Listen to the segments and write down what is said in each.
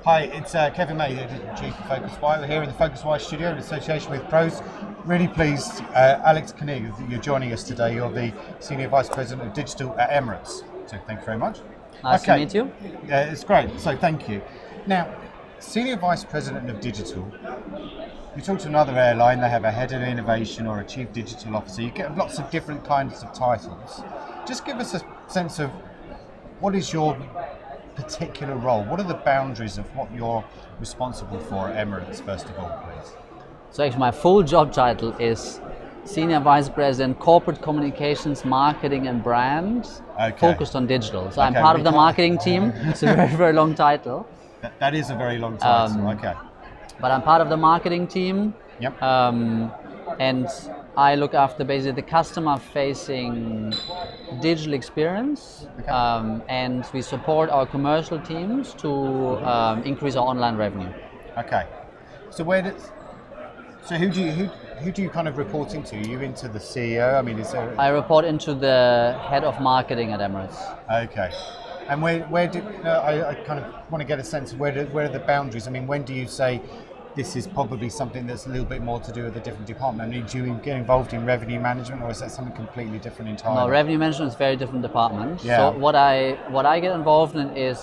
Hi, it's Kevin May, the Chief of FocusWire. We're here in the FocusWire studio in association with Pros. Really pleased, Alex Koenig, that you're joining us today. You're the Senior Vice President of Digital at Emirates. So thank you very much. Nice to meet you. It's great, so thank you. Now, Senior Vice President of Digital, you talk to another airline, they have a Head of Innovation or a Chief Digital Officer. You get lots of different kinds of titles. Just give us a sense of what is your particular role? What are the boundaries of what you're responsible for at Emirates, first of all, please? So actually my full job title is Senior Vice President Corporate Communications, Marketing and Brand, focused on digital. So I'm part of the marketing team. It's a very, very long title. That is a very long title, okay. But I'm part of the marketing team. Yep. And I look after basically the customer-facing digital experience, and we support our commercial teams to increase our online revenue. Okay. So who do you kind of report into? Are you into the CEO? I mean, I report into the head of marketing at Emirates. Okay. And I kind of want to get a sense of where are the boundaries? I mean, when do you say this is probably something that's a little bit more to do with a different department? I mean, do you get involved in revenue management, or is that something completely different entirely? No, revenue management is a very different department. Yeah. So what I get involved in is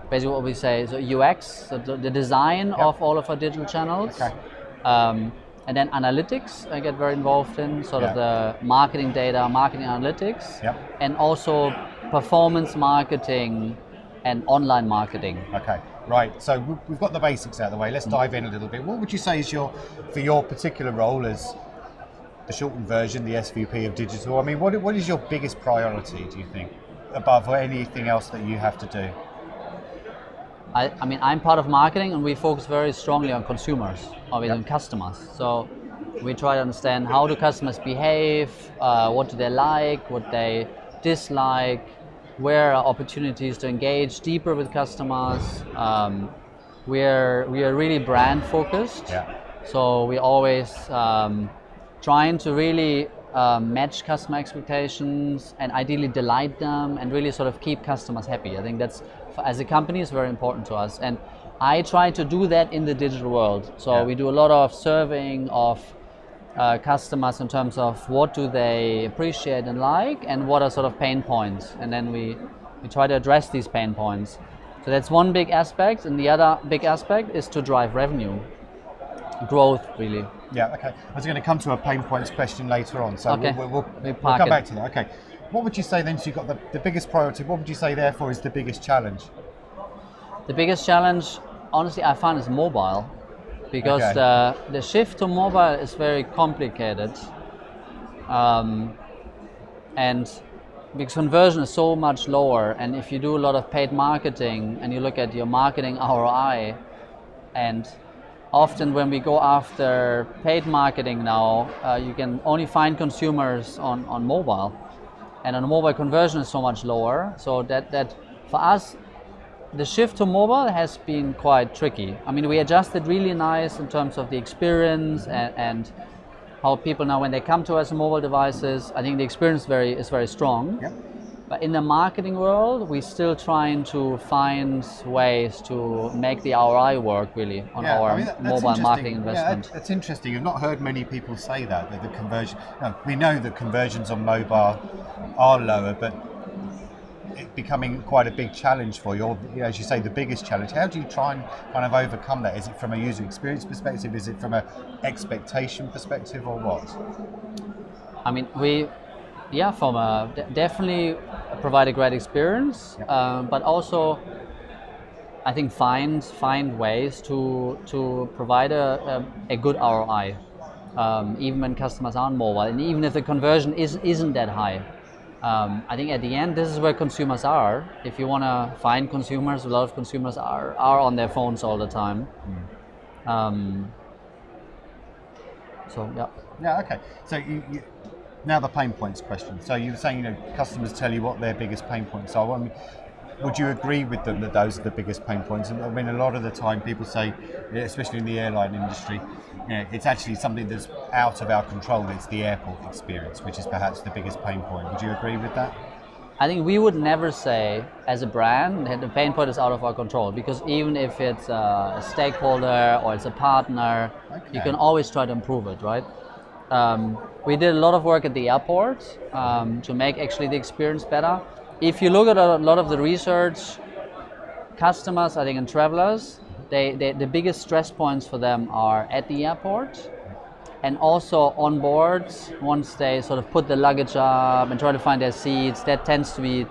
basically what we say, so UX, so the design of all of our digital channels. Okay. And then analytics, I get very involved in, sort of the marketing data, marketing analytics, and also performance marketing and online marketing. Okay, right. So we've got the basics out of the way. Let's dive in a little bit. What would you say is for your particular role as the shortened version, the SVP of Digital? I mean, what is your biggest priority, do you think, above anything else that you have to do? I mean, I'm part of marketing, and we focus very strongly on consumers, on customers. So we try to understand how do customers behave, what do they like, what they dislike, where are opportunities to engage deeper with customers. We are really brand focused. So we always trying to really match customer expectations and ideally delight them and really sort of keep customers happy. I think that's, as a company, is very important to us. And I try to do that in the digital world. So we do a lot of surveying of customers in terms of what do they appreciate and like, and what are sort of pain points. And then we try to address these pain points. So that's one big aspect. And the other big aspect is to drive revenue growth, really. Yeah, okay. I was going to come to a pain points question later on, so we'll come back to that. Okay. What would you say then, so you've got the biggest priority, what would you say therefore is the biggest challenge? The biggest challenge, honestly, I find is mobile, because the shift to mobile is very complicated, and because conversion is so much lower, and if you do a lot of paid marketing and you look at your marketing ROI, and often when we go after paid marketing now, you can only find consumers on mobile, and on mobile conversion is so much lower. So that for us, the shift to mobile has been quite tricky. I mean, we adjusted really nice in terms of the experience and how people now, when they come to us on mobile devices, I think the experience is very strong. Yep. But in the marketing world, we're still trying to find ways to make the ROI work really on our mobile marketing investment. Yeah, that's interesting. I've not heard many people say that the conversion. No, we know that conversions on mobile are lower, but it's becoming quite a big challenge for you. Or, as you say, the biggest challenge. How do you try and kind of overcome that? Is it from a user experience perspective? Is it from an expectation perspective, or what? I mean, from definitely provide a great experience, but also I think find ways to provide a good ROI, even when customers are on mobile, and even if the conversion isn't that high. I think at the end, this is where consumers are. If you want to find consumers, a lot of consumers are on their phones all the time. Yeah, okay. So you now the pain points question. So you were saying, customers tell you what their biggest pain points are. I mean, would you agree with them that those are the biggest pain points? And I mean, a lot of the time people say, especially in the airline industry, it's actually something that's out of our control. It's the airport experience, which is perhaps the biggest pain point. Would you agree with that? I think we would never say as a brand that the pain point is out of our control, because even if it's a stakeholder or it's a partner, you can always try to improve it, right? We did a lot of work at the airport to make actually the experience better. If you look at a lot of the research, customers, I think, and travelers, the biggest stress points for them are at the airport and also on board. Once they sort of put the luggage up and try to find their seats, that tends to be.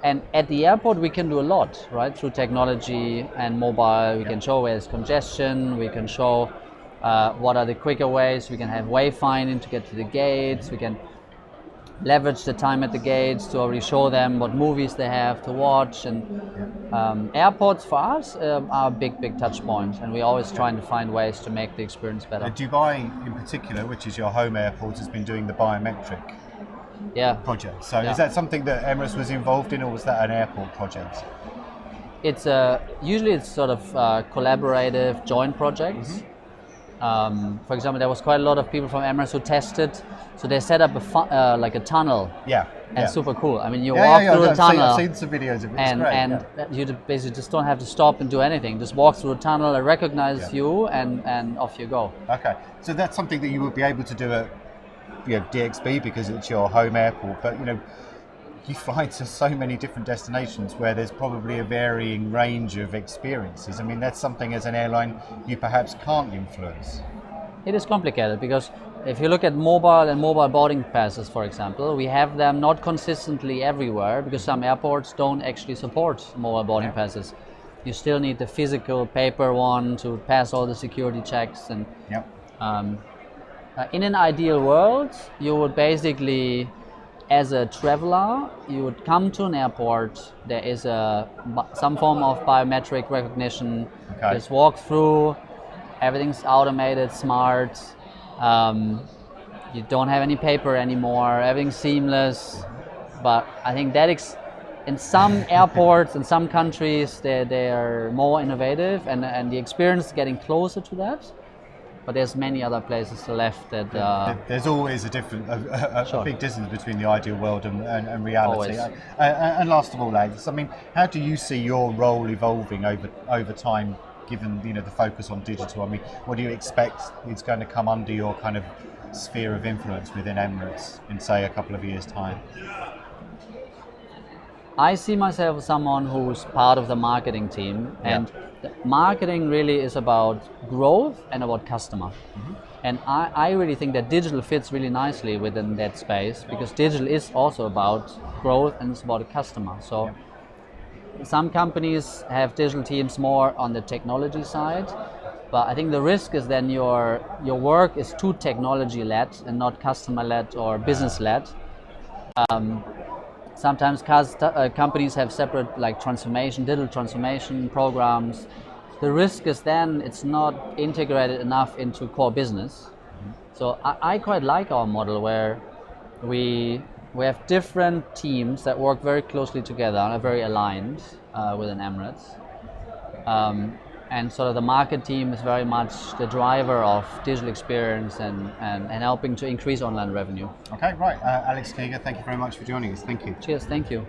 And at the airport, we can do a lot, right? Through technology and mobile, we can show where there's congestion. We can show what are the quicker ways. We can have wayfinding to get to the gates. We can leverage the time at the gates to already show them what movies they have to watch. And airports for us are a big touch point, and we're always trying to find ways to make the experience better. Dubai in particular, which is your home airport, has been doing the biometric project. So is that something that Emirates was involved in, or was that an airport project? It's usually it's sort of collaborative joint projects. For example, there was quite a lot of people from Emirates who tested, so they set up like a tunnel. And super cool. I mean, you walk through the tunnel. I've seen some videos of it. And you basically just don't have to stop and do anything. Just walk through the tunnel, it recognizes you, and off you go. Okay, so that's something that you would be able to do at DXB because it's your home airport. But you fly to so many different destinations where there's probably a varying range of experiences. I mean, that's something as an airline you perhaps can't influence. It is complicated because if you look at mobile and mobile boarding passes, for example, we have them not consistently everywhere because some airports don't actually support mobile boarding passes. You still need the physical paper one to pass all the security checks. And in an ideal world, you would basically, as a traveler, you would come to an airport, there is some form of biometric recognition, just walk through, everything's automated, smart, you don't have any paper anymore, everything's seamless. But I think that in some airports, in some countries, they are more innovative and the experience is getting closer to that. But there's many other places left that. There's always a big distance between the ideal world and reality. And last of all, Alex, I mean, how do you see your role evolving over time, given the focus on digital? I mean, what do you expect is going to come under your kind of sphere of influence within Emirates in, say, a couple of years' time? I see myself as someone who's part of the marketing team, and marketing really is about growth and about customer. And I really think that digital fits really nicely within that space, because digital is also about growth and it's about a customer. So some companies have digital teams more on the technology side, but I think the risk is then your work is too technology led and not customer led or business led. Sometimes companies have separate digital transformation programs. The risk is then it's not integrated enough into core business. So I quite like our model where we have different teams that work very closely together and are very aligned within Emirates. And sort of the market team is very much the driver of digital experience and helping to increase online revenue. Okay, right. Alex Krieger, thank you very much for joining us. Thank you. Cheers, thank you.